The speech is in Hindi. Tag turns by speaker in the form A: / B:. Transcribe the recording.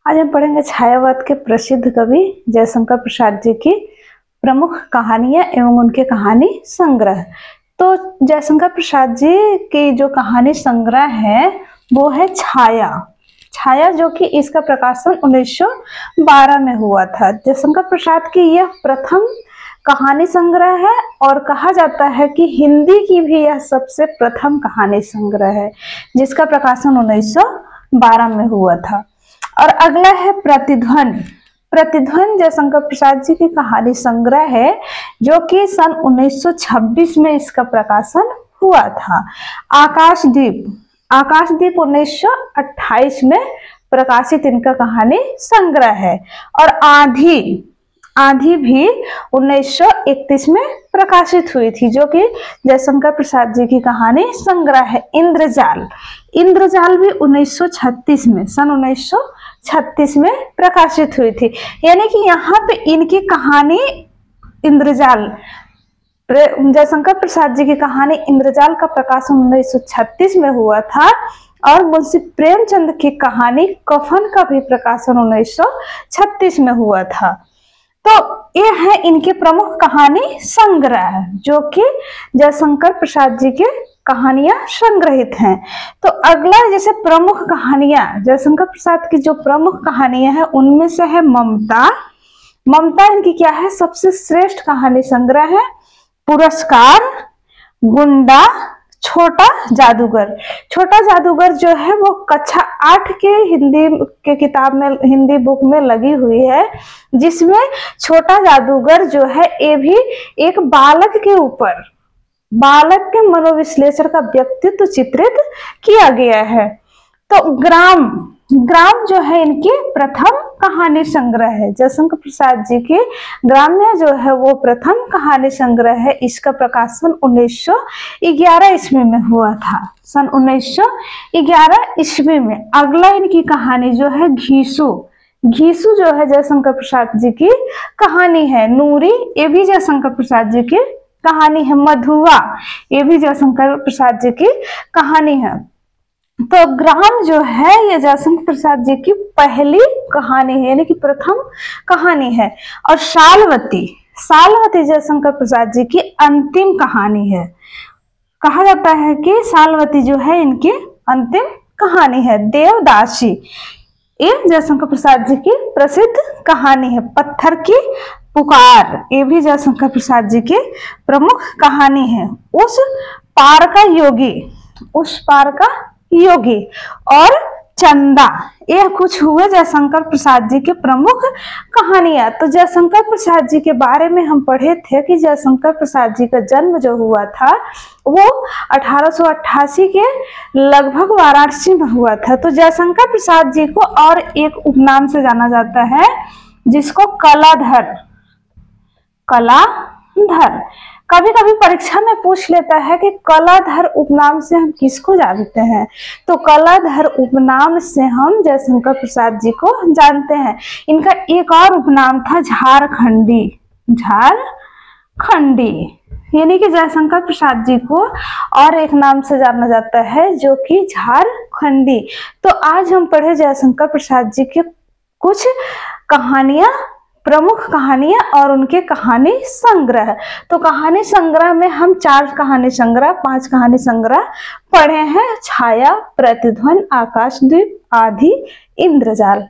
A: आज हम पढ़ेंगे छायावाद के प्रसिद्ध कवि जयशंकर प्रसाद जी की प्रमुख कहानियां एवं उनके कहानी संग्रह। तो जयशंकर प्रसाद जी की जो कहानी संग्रह है वो है छाया। छाया जो कि इसका प्रकाशन 1912 में हुआ था। जयशंकर प्रसाद की यह प्रथम कहानी संग्रह है और कहा जाता है कि हिंदी की भी यह सबसे प्रथम कहानी संग्रह है जिसका प्रकाशन 1912 में हुआ था। और अगला है प्रतिध्वनि। प्रतिध्वनि जयशंकर प्रसाद जी की कहानी संग्रह है जो कि सन 1926 में इसका प्रकाशन हुआ था। आकाशदीप 1928 में प्रकाशित इनका कहानी संग्रह है। और आंधी भी 1931 में प्रकाशित हुई थी जो कि जयशंकर प्रसाद जी की कहानी संग्रह है। इंद्रजाल भी 1936 में सन 1936 में प्रकाशित हुई थी। यानी कि यहाँ पे इनकी कहानी इंद्रजाल, जयशंकर प्रसाद जी की कहानी इंद्रजाल का प्रकाशन 1936 में हुआ था और मुंशी प्रेमचंद की कहानी कफन का भी प्रकाशन 1936 में हुआ था। तो ये है इनके प्रमुख कहानी संग्रह जो कि जयशंकर प्रसाद जी के कहानियां संग्रहित हैं। तो अगला जैसे प्रमुख कहानियां जयशंकर प्रसाद की जो प्रमुख कहानियां हैं उनमें से है ममता इनकी क्या है, सबसे श्रेष्ठ कहानी संग्रह है। पुरस्कार, गुंडा, छोटा जादूगर जो है वो कक्षा 8 के हिंदी के किताब में, हिंदी बुक में लगी हुई है, जिसमें छोटा जादूगर जो है ये भी एक बालक के ऊपर, बालक के मनोविश्लेषण का व्यक्तित्व चित्रित किया गया है। तो ग्राम जो है इनकी प्रथम कहानी संग्रह है। जयशंकर प्रसाद जी की ग्राम्य जो है वो प्रथम कहानी संग्रह है। इसका प्रकाशन 1911 ईस्वी में हुआ था, सन 1911 ईस्वी में। अगला इनकी कहानी जो है घीसू जो है जयशंकर प्रसाद जी की कहानी है। नूरी ये भी जयशंकर प्रसाद जी की कहानी है। मधुआ ये भी जयशंकर प्रसाद जी की कहानी है। तो ग्राम जो है ये जयशंकर प्रसाद जी की पहली कहानी है, यानी कि प्रथम कहानी है। और शालवती जयशंकर प्रसाद जी की अंतिम कहानी है। कहा जाता है कि शालवती जो है इनकी अंतिम कहानी है। देवदासी ये जयशंकर प्रसाद जी की प्रसिद्ध कहानी है। पत्थर की पुकार ये भी जयशंकर प्रसाद जी की प्रमुख कहानी है। उस पार का योगी और चंदा ये कुछ हुए जयशंकर प्रसाद जी के प्रमुख कहानियां। तो जयशंकर प्रसाद जी के बारे में हम पढ़े थे कि जयशंकर प्रसाद जी का जन्म जो हुआ था वो 1888 के लगभग वाराणसी में हुआ था। तो जयशंकर प्रसाद जी को और एक उपनाम से जाना जाता है जिसको कलाधर। कभी कभी परीक्षा में पूछ लेता है कि कलाधर उपनाम से हम किसको जानते हैं। तो कलाधर उपनाम से हम जयशंकर प्रसाद जी को जानते हैं। इनका एक और उपनाम था झारखंडी, यानी कि जयशंकर प्रसाद जी को और एक नाम से जाना जाता है जो कि झारखंडी। तो आज हम पढ़े जयशंकर प्रसाद जी के कुछ कहानियां, प्रमुख कहानियां और उनके कहानी संग्रह। तो कहानी संग्रह में हम 5 कहानी संग्रह पढ़े हैं। छाया, प्रतिध्वनि, आकाशदीप, आंधी, इंद्रजाल।